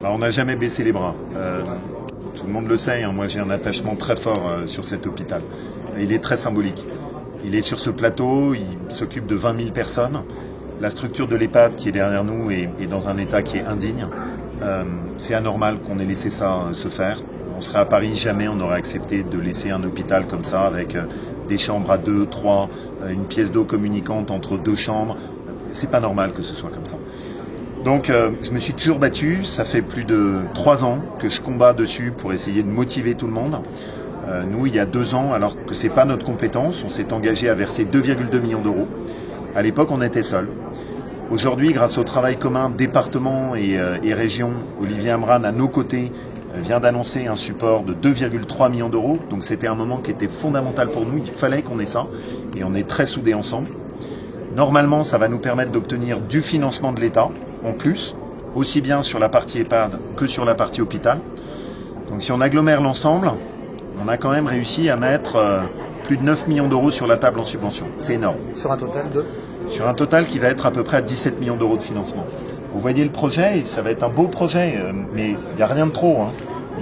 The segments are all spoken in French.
On n'a jamais baissé les bras. Tout le monde le sait, hein, moi j'ai un attachement très fort sur cet hôpital. Il est très symbolique. Il est sur ce plateau, il s'occupe de 20 000 personnes. La structure de l'EHPAD qui est derrière nous est dans un état qui est indigne. C'est anormal qu'on ait laissé ça se faire. On serait à Paris, jamais on n'aurait accepté de laisser un hôpital comme ça avec des chambres à 2, 3, une pièce d'eau communicante entre 2 chambres. C'est pas normal que ce soit comme ça. Donc je me suis toujours battu, ça fait plus de 3 ans que je combats dessus pour essayer de motiver tout le monde. Nous, il y a 2 ans, alors que c'est pas notre compétence, on s'est engagé à verser 2,2 millions d'euros. À l'époque, on était seuls. Aujourd'hui, grâce au travail commun département et région, Olivier Amran, à nos côtés, vient d'annoncer un support de 2,3 millions d'euros. Donc c'était un moment qui était fondamental pour nous, il fallait qu'on ait ça, et on est très soudés ensemble. Normalement, ça va nous permettre d'obtenir du financement de l'État, en plus, aussi bien sur la partie EHPAD que sur la partie hôpital. Donc si on agglomère l'ensemble, on a quand même réussi à mettre plus de 9 millions d'euros sur la table en subvention. C'est énorme. Sur un total de Sur un total qui va être à peu près à 17 millions d'euros de financement. Vous voyez le projet, et ça va être un beau projet, mais il n'y a rien de trop.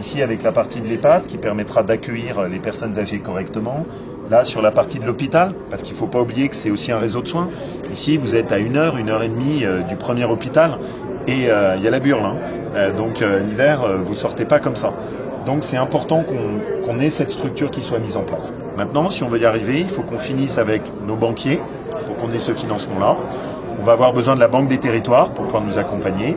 Ici, avec la partie de l'EHPAD qui permettra d'accueillir les personnes âgées correctement. Là, sur la partie de l'hôpital, parce qu'il ne faut pas oublier que c'est aussi un réseau de soins. Ici, vous êtes à 1 heure, 1 heure et demie du premier hôpital, et il y a la burle. Donc l'hiver, vous ne sortez pas comme ça. Donc c'est important qu'on ait cette structure qui soit mise en place. Maintenant, si on veut y arriver, il faut qu'on finisse avec nos banquiers pour qu'on ait ce financement-là. On va avoir besoin de la Banque des Territoires pour pouvoir nous accompagner.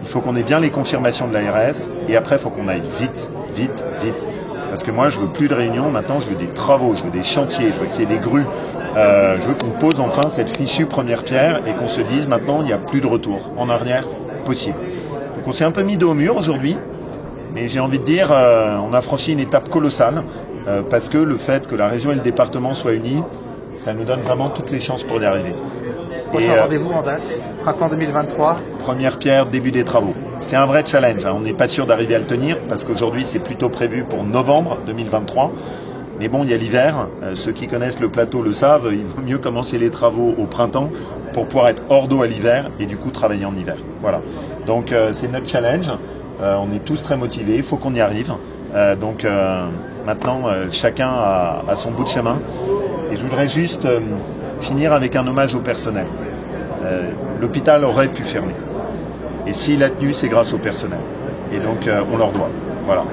Il faut qu'on ait bien les confirmations de l'ARS. Et après, il faut qu'on aille vite, vite, vite. Parce que moi, je veux plus de réunions. Maintenant, je veux des travaux, je veux des chantiers, je veux qu'il y ait des grues. Je veux qu'on pose enfin cette fichue première pierre et qu'on se dise maintenant, il n'y a plus de retour en arrière possible. Donc on s'est un peu mis dos au mur aujourd'hui. Mais j'ai envie de dire, on a franchi une étape colossale parce que le fait que la région et le département soient unis, ça nous donne vraiment toutes les chances pour y arriver. Prochain rendez-vous en date, printemps 2023. Première pierre, début des travaux. C'est un vrai challenge, on n'est pas sûr d'arriver à le tenir parce qu'aujourd'hui c'est plutôt prévu pour novembre 2023. Mais bon, il y a l'hiver, ceux qui connaissent le plateau le savent, il vaut mieux commencer les travaux au printemps pour pouvoir être hors d'eau à l'hiver et du coup travailler en hiver. Voilà. Donc c'est notre challenge. On est tous très motivés, il faut qu'on y arrive. Donc maintenant, chacun a son bout de chemin. Et je voudrais juste finir avec un hommage au personnel. L'hôpital aurait pu fermer. Et s'il a tenu, c'est grâce au personnel. Et donc on leur doit. Voilà.